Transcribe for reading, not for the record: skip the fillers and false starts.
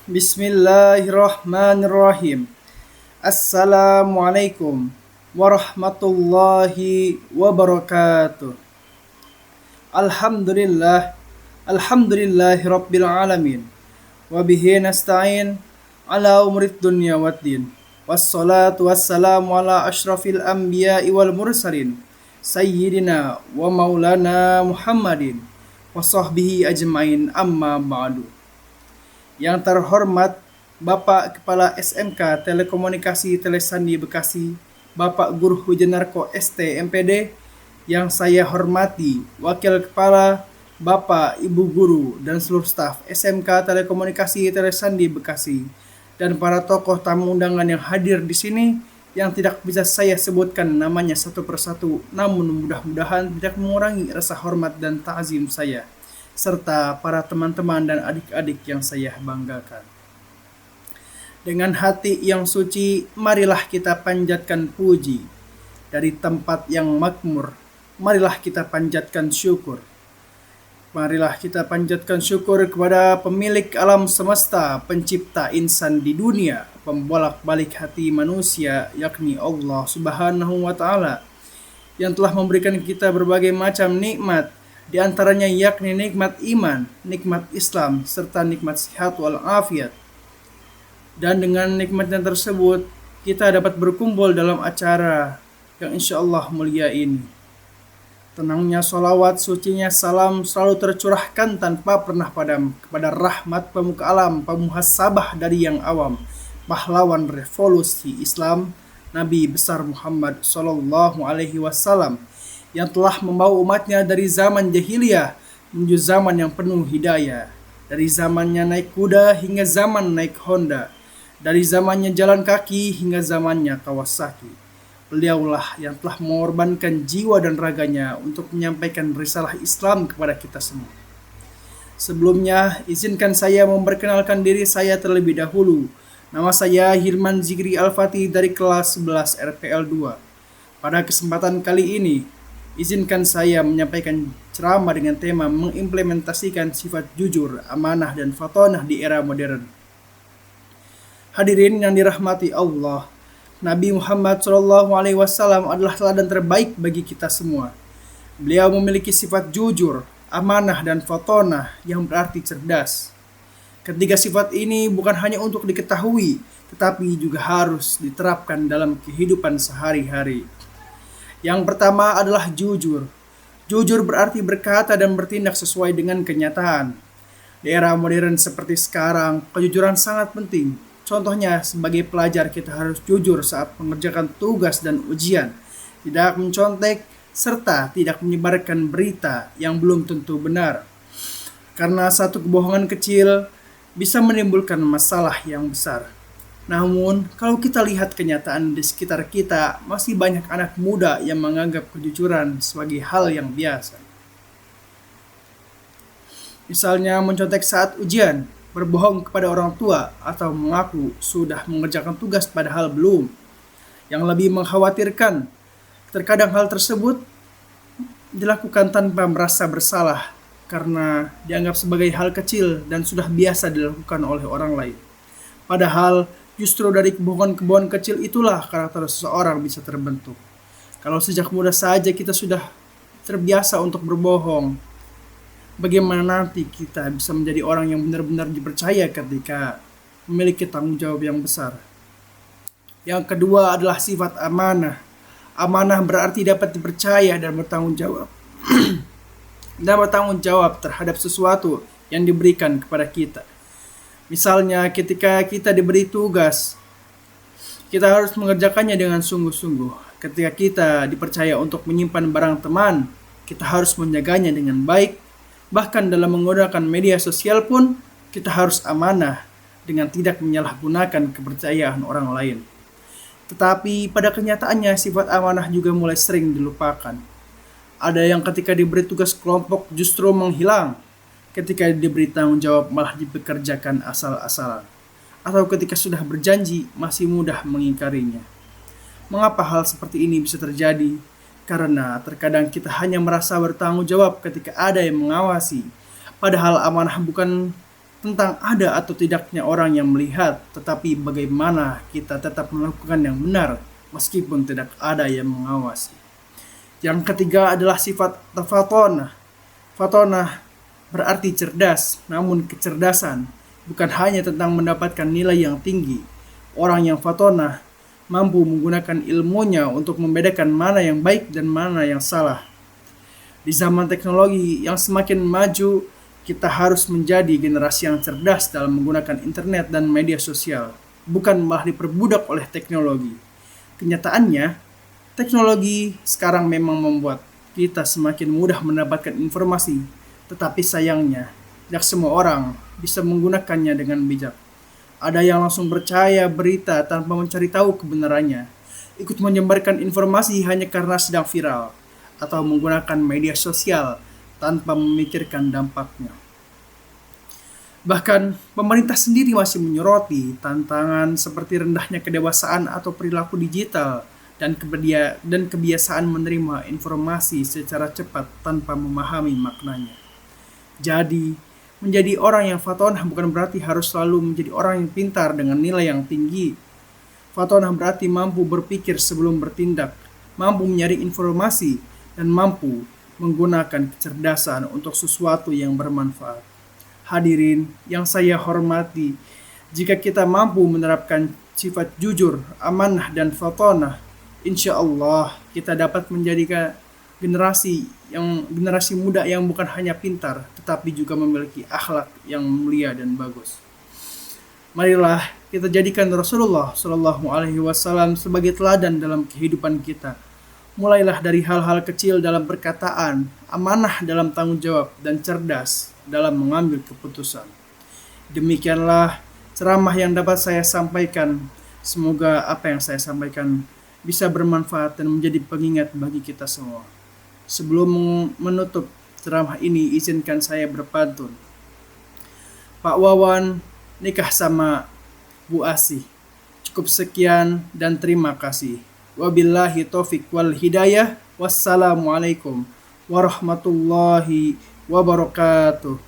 Bismillahirrahmanirrahim. Assalamualaikum warahmatullahi wabarakatuh. Alhamdulillah, alhamdulillahi rabbil alamin. Wabihi nasta'in ala umurid dunya waddin. Wassalatu wassalamu ala ashrafil anbiya'i wal mursalin. Sayyidina wa maulana Muhammadin wa sahbihi ajmain amma ba'du. Yang terhormat Bapak Kepala SMK Telekomunikasi Telesandi Bekasi, Bapak Guru Hujanarko ST MPD, yang saya hormati Wakil Kepala, Bapak, Ibu Guru, dan seluruh staf SMK Telekomunikasi Telesandi Bekasi, dan para tokoh tamu undangan yang hadir di sini yang tidak bisa saya sebutkan namanya satu persatu, namun mudah-mudahan tidak mengurangi rasa hormat dan ta'zim saya, serta para teman-teman dan adik-adik yang saya banggakan. Dengan hati yang suci, marilah kita panjatkan puji. Dari tempat yang makmur, marilah kita panjatkan syukur. Marilah kita panjatkan syukur kepada pemilik alam semesta, pencipta insan di dunia, pembolak-balik hati manusia, yakni Allah Subhanahu wa Ta'ala, yang telah memberikan kita berbagai macam nikmat, di antaranya yakni nikmat iman, nikmat Islam, serta nikmat sehat walafiat. Dan dengan nikmatnya tersebut, kita dapat berkumpul dalam acara yang insya Allah mulia ini. Tenangnya sholawat, sucinya salam selalu tercurahkan tanpa pernah padam kepada rahmat pemuka alam, pemuhasabah dari yang awam, pahlawan revolusi Islam, Nabi besar Muhammad Sallallahu Alaihi Wasallam, yang telah membawa umatnya dari zaman jahiliyah menuju zaman yang penuh hidayah, dari zamannya naik kuda hingga zaman naik Honda, dari zamannya jalan kaki hingga zamannya Kawasaki. Beliaulah yang telah mengorbankan jiwa dan raganya untuk menyampaikan risalah Islam kepada kita semua. Sebelumnya, izinkan saya memperkenalkan diri saya terlebih dahulu. Nama saya Hilman Zikri Al-Fatih dari kelas 11 RPL 2. Pada kesempatan kali ini, izinkan saya menyampaikan ceramah dengan tema mengimplementasikan sifat jujur, amanah, dan fatonah di era modern. Hadirin yang dirahmati Allah, Nabi Muhammad SAW adalah teladan terbaik bagi kita semua. Beliau memiliki sifat jujur, amanah, dan fatonah yang berarti cerdas. Ketiga sifat ini bukan hanya untuk diketahui, tetapi juga harus diterapkan dalam kehidupan sehari-hari. Yang pertama adalah jujur. Jujur berarti berkata dan bertindak sesuai dengan kenyataan. Di era modern seperti sekarang, kejujuran sangat penting. Contohnya, sebagai pelajar kita harus jujur saat mengerjakan tugas dan ujian, tidak mencontek, serta tidak menyebarkan berita yang belum tentu benar. Karena satu kebohongan kecil bisa menimbulkan masalah yang besar. Namun, kalau kita lihat kenyataan di sekitar kita, masih banyak anak muda yang menganggap kejujuran sebagai hal yang biasa. Misalnya mencontek saat ujian, berbohong kepada orang tua, atau mengaku sudah mengerjakan tugas padahal belum. Yang lebih mengkhawatirkan, terkadang hal tersebut dilakukan tanpa merasa bersalah karena dianggap sebagai hal kecil dan sudah biasa dilakukan oleh orang lain. Padahal justru dari kebohongan-kebohongan kecil itulah karakter seseorang bisa terbentuk. Kalau sejak muda saja kita sudah terbiasa untuk berbohong, bagaimana nanti kita bisa menjadi orang yang benar-benar dipercaya ketika memiliki tanggung jawab yang besar? Yang kedua adalah sifat amanah. Amanah berarti dapat dipercaya dan bertanggung jawab. Dan bertanggung jawab terhadap sesuatu yang diberikan kepada kita. Misalnya ketika kita diberi tugas, kita harus mengerjakannya dengan sungguh-sungguh. Ketika kita dipercaya untuk menyimpan barang teman, kita harus menjaganya dengan baik. Bahkan dalam menggunakan media sosial pun, kita harus amanah dengan tidak menyalahgunakan kepercayaan orang lain. Tetapi pada kenyataannya sifat amanah juga mulai sering dilupakan. Ada yang ketika diberi tugas kelompok justru menghilang, ketika diberi tanggung jawab malah dipekerjakan asal-asalan, atau ketika sudah berjanji masih mudah mengingkarinya. Mengapa hal seperti ini bisa terjadi? Karena terkadang kita hanya merasa bertanggung jawab ketika ada yang mengawasi, padahal amanah bukan tentang ada atau tidaknya orang yang melihat, tetapi bagaimana kita tetap melakukan yang benar meskipun tidak ada yang mengawasi. Yang ketiga adalah sifat fatonah. Fatonah berarti cerdas, namun kecerdasan bukan hanya tentang mendapatkan nilai yang tinggi. Orang yang fatonah mampu menggunakan ilmunya untuk membedakan mana yang baik dan mana yang salah. Di zaman teknologi yang semakin maju, kita harus menjadi generasi yang cerdas dalam menggunakan internet dan media sosial, bukan malah diperbudak oleh teknologi. Kenyataannya, teknologi sekarang memang membuat kita semakin mudah mendapatkan informasi, tetapi sayangnya, tidak semua orang bisa menggunakannya dengan bijak. Ada yang langsung percaya berita tanpa mencari tahu kebenarannya, ikut menyebarkan informasi hanya karena sedang viral, atau menggunakan media sosial tanpa memikirkan dampaknya. Bahkan pemerintah sendiri masih menyoroti tantangan seperti rendahnya kedewasaan atau perilaku digital dan kebiasaan menerima informasi secara cepat tanpa memahami maknanya. Jadi, menjadi orang yang fatonah bukan berarti harus selalu menjadi orang yang pintar dengan nilai yang tinggi. Fatonah berarti mampu berpikir sebelum bertindak, mampu menyaring informasi, dan mampu menggunakan kecerdasan untuk sesuatu yang bermanfaat. Hadirin yang saya hormati, jika kita mampu menerapkan sifat jujur, amanah, dan fatonah, insya Allah kita dapat menjadikan generasi muda yang bukan hanya pintar, tetapi juga memiliki akhlak yang mulia dan bagus. Marilah kita jadikan Rasulullah Shallallahu Alaihi Wasallam sebagai teladan dalam kehidupan kita. Mulailah dari hal-hal kecil dalam perkataan, amanah dalam tanggung jawab, dan cerdas dalam mengambil keputusan. Demikianlah ceramah yang dapat saya sampaikan. Semoga apa yang saya sampaikan bisa bermanfaat dan menjadi pengingat bagi kita semua. Sebelum menutup ceramah ini, izinkan saya berpantun. Pak Wawan nikah sama Bu Asih. Cukup sekian dan terima kasih. Wabillahi taufik wal hidayah. Wassalamualaikum warahmatullahi wabarakatuh.